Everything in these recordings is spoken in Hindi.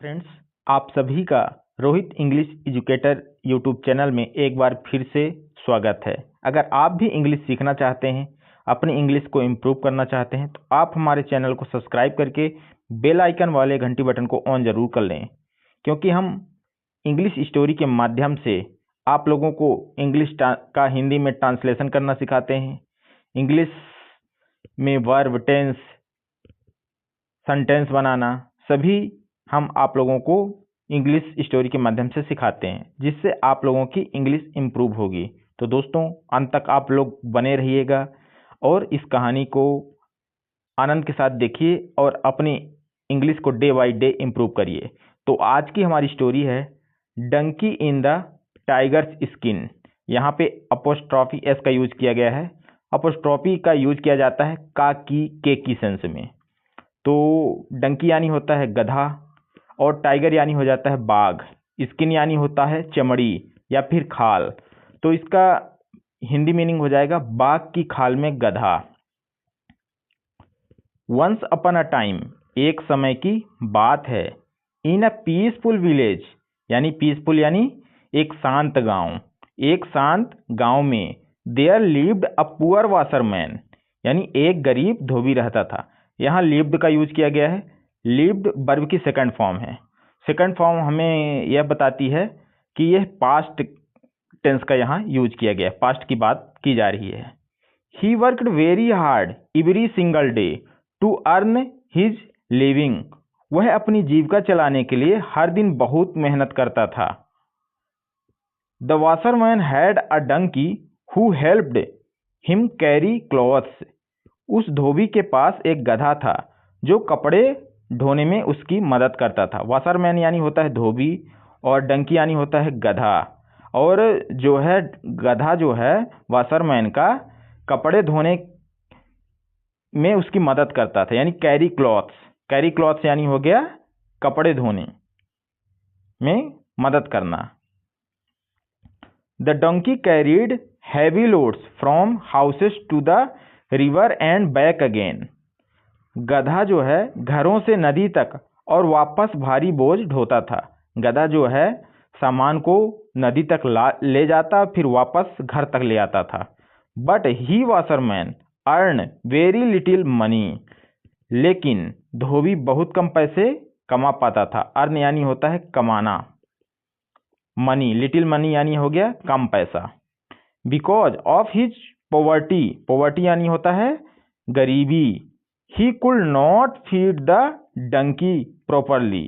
फ्रेंड्स, आप सभी का Rohit English educator YouTube channel में एक बार फिर से स्वागत है। अगर आप भी इंग्लिश सीखना चाहते हैं, अपनी इंग्लिश को इम्प्रूव करना चाहते हैं, तो आप हमारे चैनल को सब्सक्राइब करके बेल आइकन वाले घंटी बटन को ऑन ज़रूर कर लें, क्योंकि हम इंग्लिश स्टोरी के माध्यम से आप लोगों को इंग्लिश का हिंदी में ट्रांसलेशन करना सिखाते हैं। इंग्लिश में वर्ब, टेंस, सेंटेंस बनाना सभी हम आप लोगों को इंग्लिश स्टोरी के माध्यम से सिखाते हैं, जिससे आप लोगों की इंग्लिश इम्प्रूव होगी। तो दोस्तों, अंत तक आप लोग बने रहिएगा और इस कहानी को आनंद के साथ देखिए और अपनी इंग्लिश को डे बाय डे इम्प्रूव करिए। तो आज की हमारी स्टोरी है donkey in the tiger's skin. यहाँ पे अपोस्ट्रॉफी एस का यूज किया गया है। अपोस्ट्रॉफी का यूज किया जाता है का की सेंस में। तो डंकी यानी होता है गधा और टाइगर यानी हो जाता है बाघ। स्किन यानी होता है चमड़ी या फिर खाल। तो इसका हिंदी मीनिंग हो जाएगा बाघ की खाल में गधा। वंस अपॉन अ टाइम, एक समय की बात है, इन अ पीसफुल विलेज, यानी पीसफुल यानी एक शांत गांव। एक शांत गांव में there lived a poor washerman, यानी एक गरीब धोबी रहता था। यहाँ लिव्ड का यूज किया गया है। लिव्ड वर्ब की सेकंड फॉर्म है। सेकंड फॉर्म हमें यह बताती है कि यह पास्ट टेंस का यहाँ यूज किया गया है, पास्ट की बात की जा रही है। He worked very hard every single day to earn his living, वह अपनी जीविका चलाने के लिए हर दिन बहुत मेहनत करता था। The washerman had a donkey who helped him carry clothes, उस धोबी के पास एक गधा था जो कपड़े ढोने में उसकी मदद करता था। वाशरमैन यानी होता है धोबी और डंकी यानी होता है गधा। और जो है गधा जो है वाशरमैन का कपड़े धोने में उसकी मदद करता था, यानी कैरी क्लॉथ्स। कैरी क्लॉथ्स यानी हो गया कपड़े धोने में मदद करना। The donkey carried heavy loads from houses to the river and back again, गधा जो है घरों से नदी तक और वापस भारी बोझ ढोता था। गधा जो है सामान को नदी तक ले जाता, फिर वापस घर तक ले आता था। But he washerman earn very little money, लेकिन धोबी बहुत कम पैसे कमा पाता था। अर्न यानी होता है कमाना, मनी, लिटिल मनी यानी हो गया कम पैसा। Because of his poverty, poverty यानी होता है गरीबी। He could not feed the donkey properly,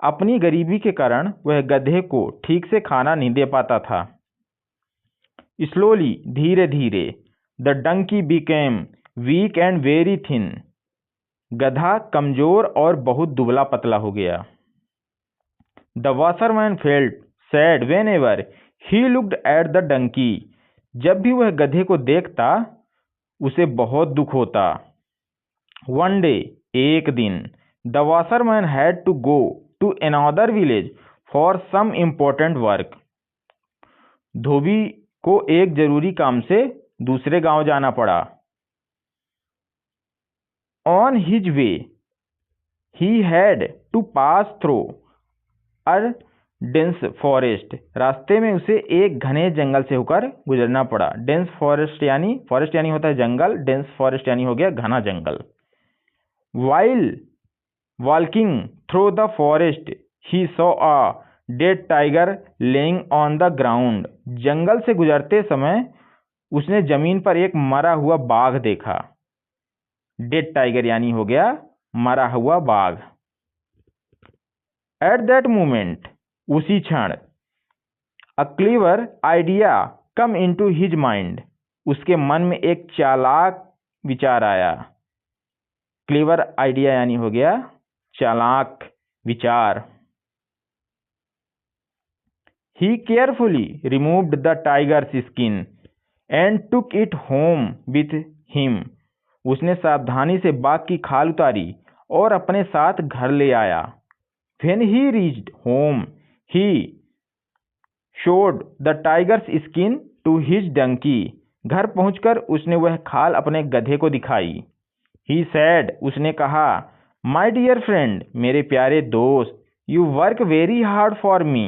अपनी गरीबी के कारण वह गधे को ठीक से खाना नहीं दे पाता था। स्लोली, धीरे धीरे, the donkey became weak and very thin, गधा कमजोर और बहुत दुबला पतला हो गया। The washerman felt sad whenever he looked at the donkey, जब भी वह गधे को देखता उसे बहुत दुख होता। वन डे, एक दिन, the washerman had to go to another village for some important work, धोबी को एक जरूरी काम से दूसरे गांव जाना पड़ा। On his way he had to pass through a dense forest, रास्ते में उसे एक घने जंगल से होकर गुजरना पड़ा। डेंस फॉरेस्ट यानी होता है जंगल, डेंस फॉरेस्ट यानी हो गया घना जंगल। While walking through the forest, he saw a dead tiger laying on the ground. जंगल से गुजरते समय उसने जमीन पर एक मरा हुआ बाघ देखा। डेड टाइगर यानी हो गया मरा हुआ बाघ। At that moment, उसी क्षण, a clever idea come into his mind, उसके मन में एक चालाक विचार आया। क्लेवर आइडिया यानी हो गया चालाक विचार। He carefully removed the tiger's skin and took it home with him. उसने सावधानी से बाघ की खाल उतारी और अपने साथ घर ले आया। When he reached home, he showed the tiger's skin to his donkey. घर पहुंचकर उसने वह खाल अपने गधे को दिखाई। He said, उसने कहा, My dear friend, मेरे प्यारे दोस्त, you work very hard for me,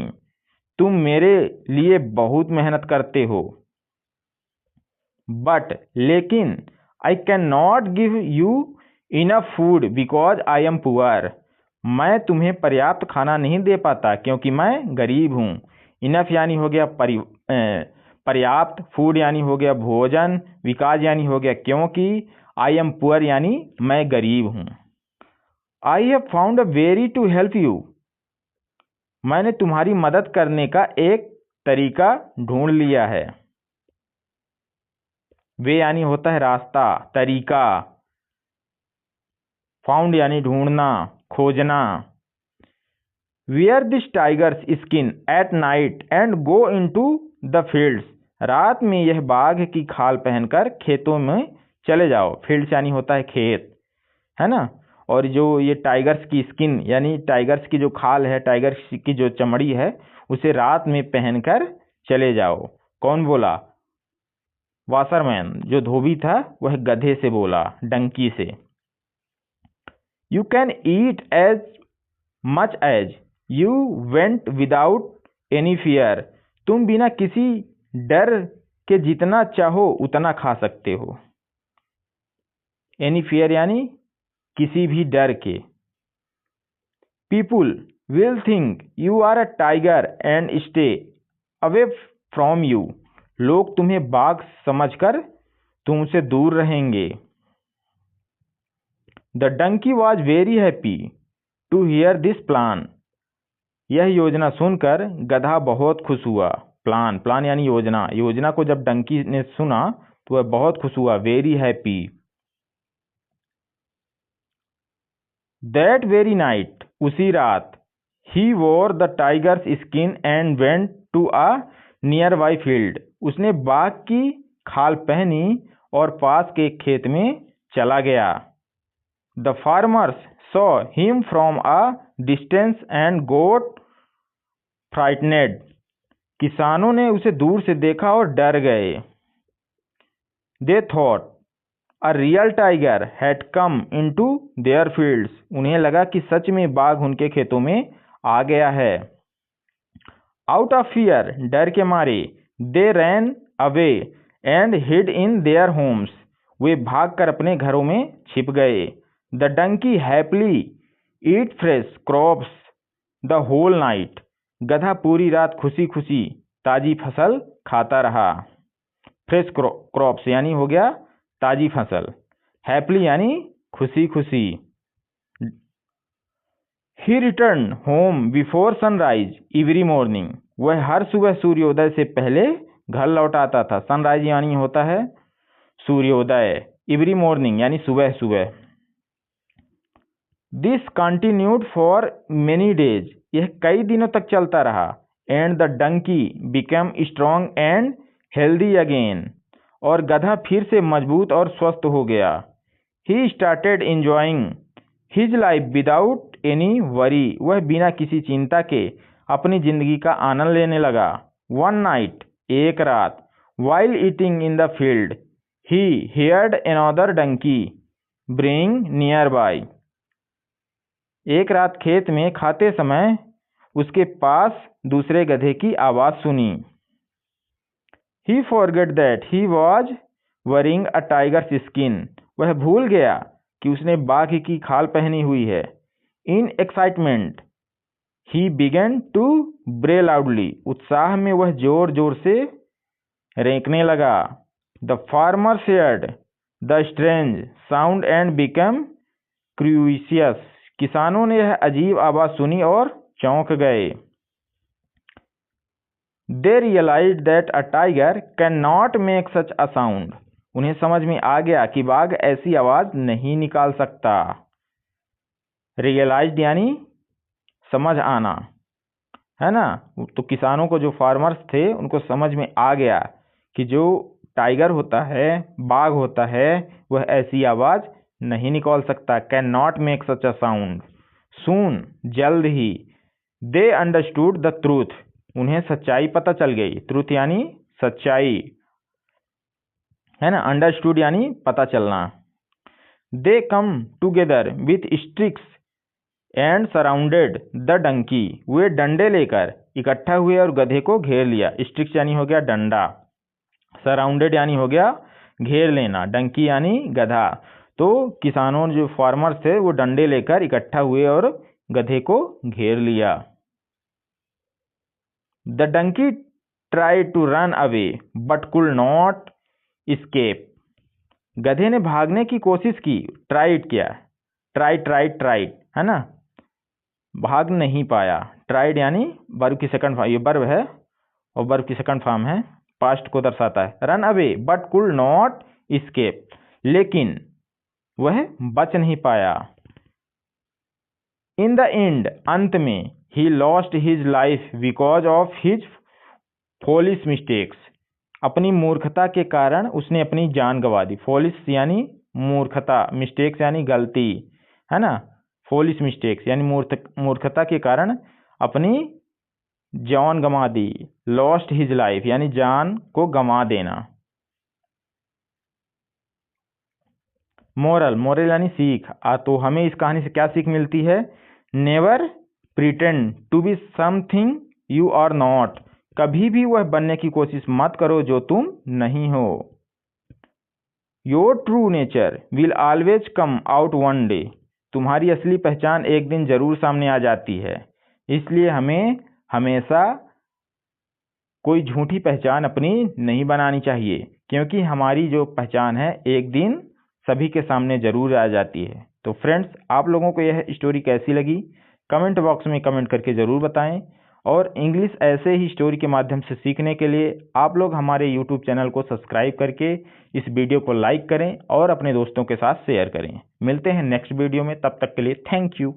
तुम मेरे लिए बहुत मेहनत करते हो। बट लेकिन I can not give you enough food because I am poor, मैं तुम्हें पर्याप्त खाना नहीं दे पाता क्योंकि मैं गरीब हूँ। इनफ यानी हो गया पर्याप्त, फूड यानी हो गया भोजन, बिकॉज यानी हो गया क्योंकि, आई एम पुअर यानी मैं गरीब हूँ। I have found a very to help you, मैंने तुम्हारी मदद करने का एक तरीका ढूंढ लिया है। वे यानी होता है रास्ता, तरीका। फाउंड यानी ढूंढना, खोजना। Wear this tigers skin at night and go into the fields, रात में यह बाघ की खाल पहनकर खेतों में चले जाओ। फील्ड्स यानी होता है खेत, है ना। और जो ये टाइगर्स की स्किन यानी टाइगर्स की जो खाल है, टाइगर्स की जो चमड़ी है, उसे रात में पहनकर चले जाओ। कौन बोला? वाशरमैन, जो धोबी था, वह गधे से बोला, डंकी से। You can eat as much as you went without any fear, तुम बिना किसी डर के जितना चाहो उतना खा सकते हो। एनी फियर यानी किसी भी डर के। People will think you are a tiger and stay away from you, लोग तुम्हें बाघ समझकर तुमसे दूर रहेंगे। The donkey was very happy to hear this plan, यह योजना सुनकर गधा बहुत खुश हुआ। प्लान यानी योजना, योजना को जब डंकी ने सुना तो वह बहुत खुश हुआ, very happy. That very night, उसी रात, he wore the tiger's skin and went to a nearby field, उसने बाघ की खाल पहनी और पास के खेत में चला गया। The farmers saw him from a distance and got frightened, किसानों ने उसे दूर से देखा और डर गए। They thought a real tiger had come into their fields, उन्हें लगा कि सच में बाघ उनके खेतों में आ गया है। आउट ऑफ फियर, डर के मारे, they ran away and hid in their homes, वे भागकर अपने घरों में छिप गए। The donkey happily ate fresh crops the whole night, गधा पूरी रात खुशी खुशी ताजी फसल खाता रहा। फ्रेश क्रॉप्स यानी हो गया ताजी फसल, हैप्पीली यानी खुशी खुशी। He return home before sunrise every morning, वह हर सुबह सूर्योदय से पहले घर लौट आता था। सनराइज यानी होता है सूर्योदय, एवरी मॉर्निंग यानी सुबह सुबह। This continued for many days, यह कई दिनों तक चलता रहा। And the donkey become strong and healthy again, और गधा फिर से मजबूत और स्वस्थ हो गया। He started enjoying his life without any worry, वह बिना किसी चिंता के अपनी जिंदगी का आनंद लेने लगा। वन नाइट, एक रात, while eating in the field, he heard another donkey braying nearby, एक रात खेत में खाते समय उसके पास दूसरे गधे की आवाज सुनी। He forget that he was wearing a tiger's skin, वह भूल गया कि उसने बाघ की खाल पहनी हुई है। In excitement he began to bray loudly, उत्साह में वह जोर जोर से रेंकने लगा। The farmer heard the strange sound and became curious, किसानों ने यह अजीब आवाज सुनी और चौंक गए। They realize that a tiger can not make such a sound, उन्हें समझ में आ गया कि बाघ ऐसी आवाज नहीं निकाल सकता। रियलाइज्ड यानी समझ आना, है ना। तो किसानों को, जो फार्मर्स थे, उनको समझ में आ गया कि जो टाइगर होता है, बाघ होता है, वह ऐसी आवाज नहीं निकाल सकता। Can not make such a sound. Soon, जल्द ही। दे अंडरस्टूड द ट्रूथ, उन्हें सच्चाई पता चल गई। ट्रूथ यानी सच्चाई, है ना। अंडरस्टूड यानी पता चलना। They come together with sticks and surrounded the donkey, वे डंडे लेकर इकट्ठा हुए और गधे को घेर लिया। स्टिक्स यानी हो गया डंडा, सराउंडेड यानी हो गया घेर लेना, डंकी यानी गधा। तो किसानों जो फार्मर्स थे वो डंडे लेकर इकट्ठा हुए और गधे को घेर लिया। The donkey tried to run away but could not escape, गधे ने भागने की कोशिश की, ट्राइड किया, ट्राइड है ना, भाग नहीं पाया। ट्राइड यानी वर्ब की सेकंड फॉर्म, ये वर्ब है और वर्ब की सेकंड फॉर्म है, पास्ट को दर्शाता है। Run away but could not escape, लेकिन वह बच नहीं पाया। इन द एंड, अंत में, he lost his life because of his foolish mistakes, अपनी मूर्खता के कारण उसने अपनी जान गंवा दी। फॉलिश यानी मूर्खता, मिस्टेक्स यानी गलती, है ना। फॉलिश मिस्टेक्स यानी मूर्खता के कारण अपनी जान गंवा दी। लॉस्ट हिज लाइफ यानी जान को गंवा देना। मोरल यानी सीख। तो हमें इस कहानी से क्या सीख मिलती है? Never pretend to be something you are not, कभी भी वह बनने की कोशिश मत करो जो तुम नहीं हो। Your true nature will always come out one day, तुम्हारी असली पहचान एक दिन जरूर सामने आ जाती है। इसलिए हमें हमेशा कोई झूठी पहचान अपनी नहीं बनानी चाहिए, क्योंकि हमारी जो पहचान है एक दिन सभी के सामने जरूर आ जाती है। तो फ्रेंड्स, आप लोगों को यह स्टोरी कैसी लगी कमेंट बॉक्स में कमेंट करके ज़रूर बताएं। और इंग्लिश ऐसे ही स्टोरी के माध्यम से सीखने के लिए आप लोग हमारे यूट्यूब चैनल को सब्सक्राइब करके इस वीडियो को लाइक करें और अपने दोस्तों के साथ शेयर करें। मिलते हैं नेक्स्ट वीडियो में, तब तक के लिए थैंक यू।